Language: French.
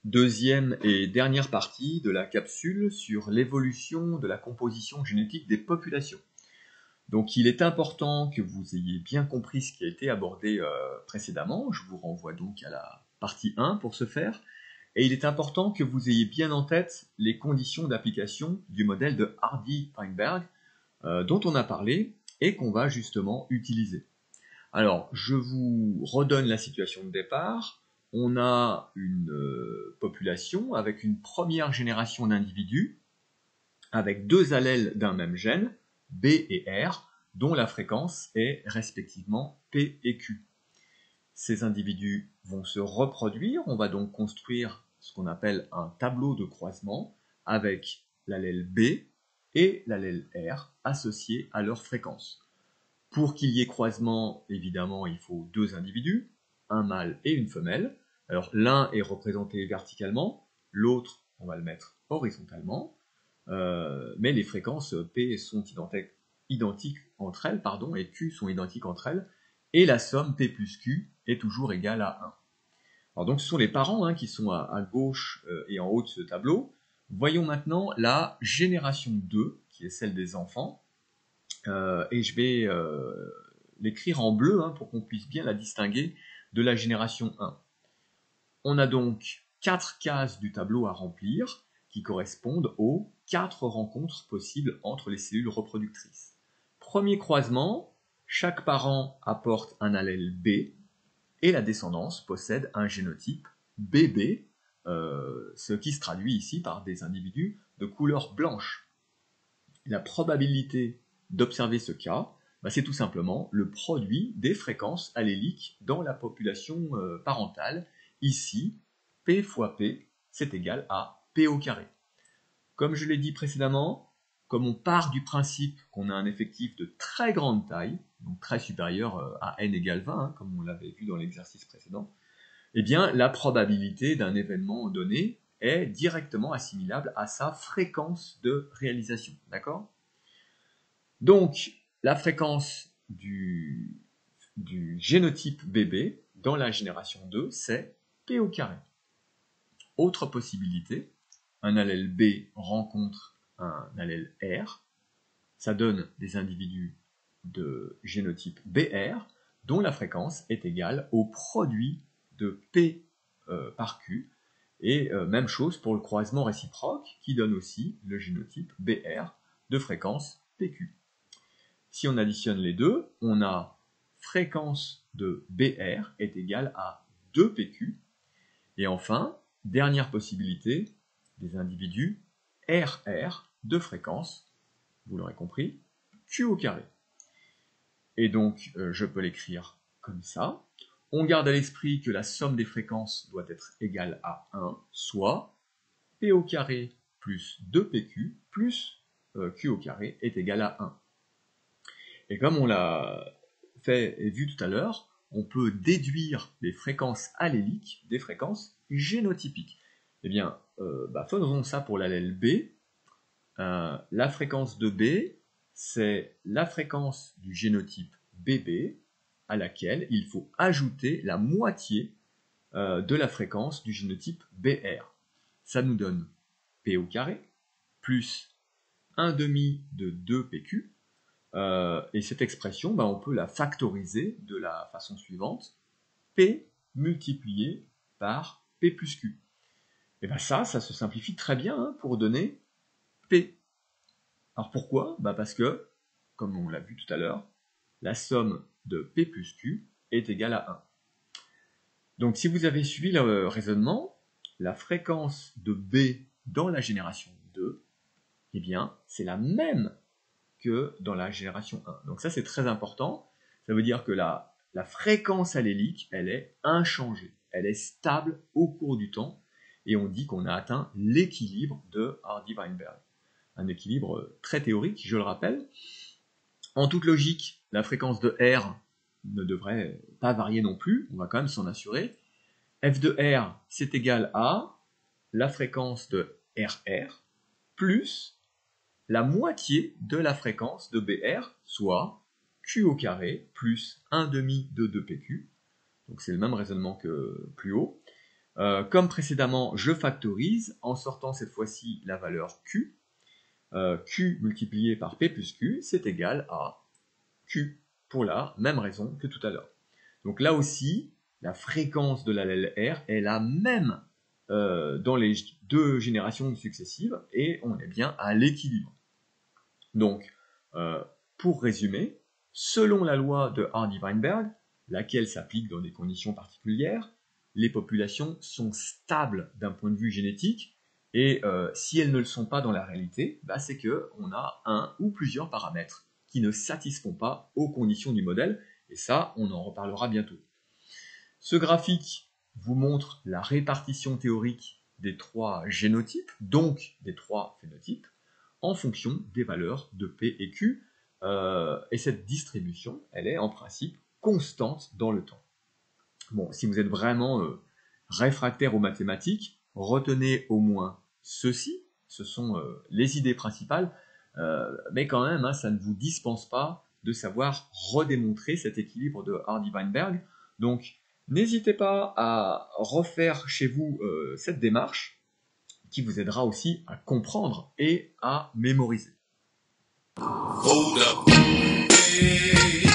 Deuxième et dernière partie de la capsule sur l'évolution de la composition génétique des populations. Donc il est important que vous ayez bien compris ce qui a été abordé précédemment. Je vous renvoie donc à la partie 1 pour ce faire. Et il est important que vous ayez bien en tête les conditions d'application du modèle de Hardy-Weinberg dont on a parlé et qu'on va justement utiliser. Alors, je vous redonne la situation de départ. On a une population avec une première génération d'individus avec deux allèles d'un même gène, B et R, dont la fréquence est respectivement P et Q. Ces individus vont se reproduire, on va donc construire ce qu'on appelle un tableau de croisement avec l'allèle B et l'allèle R associés à leur fréquence. Pour qu'il y ait croisement, évidemment, il faut deux individus, un mâle et une femelle. Alors l'un est représenté verticalement, l'autre, on va le mettre horizontalement, mais les fréquences P sont identiques entre elles, et Q sont identiques entre elles, et la somme P plus Q est toujours égale à 1. Alors donc ce sont les parents qui sont à gauche et en haut de ce tableau. Voyons maintenant la génération 2, qui est celle des enfants, et je vais l'écrire en bleu pour qu'on puisse bien la distinguer de la génération 1. On a donc 4 cases du tableau à remplir qui correspondent aux 4 rencontres possibles entre les cellules reproductrices. Premier croisement, chaque parent apporte un allèle B et la descendance possède un génotype BB, ce qui se traduit ici par des individus de couleur blanche. La probabilité d'observer ce cas, c'est tout simplement le produit des fréquences alléliques dans la population parentale. Ici, P fois P, c'est égal à P au carré. Comme je l'ai dit précédemment, comme on part du principe qu'on a un effectif de très grande taille, donc très supérieur à n égale 20, comme on l'avait vu dans l'exercice précédent, eh bien la probabilité d'un événement donné est directement assimilable à sa fréquence de réalisation. D'accord ? Donc, la fréquence du génotype BB dans la génération 2, c'est P au carré. Autre possibilité, un allèle B rencontre un allèle R, ça donne des individus de génotype BR, dont la fréquence est égale au produit de P par Q, et même chose pour le croisement réciproque, qui donne aussi le génotype BR de fréquence PQ. Si on additionne les deux, on a fréquence de BR est égale à 2PQ. Et enfin, dernière possibilité, des individus RR de fréquence, vous l'aurez compris, Q au carré. Et donc, je peux l'écrire comme ça. On garde à l'esprit que la somme des fréquences doit être égale à 1, soit P au carré plus 2PQ plus Q au carré est égal à 1. Et comme on l'a fait et vu tout à l'heure, on peut déduire les fréquences alléliques des fréquences génotypiques. Eh bien, faisons ça pour l'allèle B. La fréquence de B, c'est la fréquence du génotype BB à laquelle il faut ajouter la moitié de la fréquence du génotype BR. Ça nous donne P au carré plus 1 demi de 2PQ. Et cette expression, on peut la factoriser de la façon suivante, P multiplié par P plus Q. Et ça se simplifie très bien pour donner P. Alors pourquoi ? Parce que, comme on l'a vu tout à l'heure, la somme de P plus Q est égale à 1. Donc si vous avez suivi le raisonnement, la fréquence de B dans la génération 2, eh bien, c'est la même que dans la génération 1. Donc ça, c'est très important. Ça veut dire que la fréquence allélique, elle est inchangée. Elle est stable au cours du temps. Et on dit qu'on a atteint l'équilibre de Hardy-Weinberg. Un équilibre très théorique, je le rappelle. En toute logique, la fréquence de R ne devrait pas varier non plus. On va quand même s'en assurer. F de R, c'est égal à la fréquence de RR plus la moitié de la fréquence de BR, soit Q au carré plus 1 demi de 2PQ. Donc c'est le même raisonnement que plus haut. Comme précédemment, je factorise en sortant cette fois-ci la valeur Q. Q multiplié par P plus Q, c'est égal à Q, pour la même raison que tout à l'heure. Donc là aussi, la fréquence de l'allèle R est la même dans les deux générations successives, et on est bien à l'équilibre. Donc, pour résumer, selon la loi de Hardy-Weinberg, laquelle s'applique dans des conditions particulières, les populations sont stables d'un point de vue génétique, et si elles ne le sont pas dans la réalité, bah, c'est qu'on a un ou plusieurs paramètres qui ne satisfont pas aux conditions du modèle, et ça, on en reparlera bientôt. Ce graphique vous montre la répartition théorique des 3 génotypes, donc des 3 phénotypes, en fonction des valeurs de P et Q, et cette distribution, elle est en principe constante dans le temps. Bon, si vous êtes vraiment réfractaire aux mathématiques, retenez au moins ceci, ce sont les idées principales, mais quand même, hein, ça ne vous dispense pas de savoir redémontrer cet équilibre de Hardy-Weinberg. Donc, n'hésitez pas à refaire chez vous cette démarche, qui vous aidera aussi à comprendre et à mémoriser. Hold up. Hey.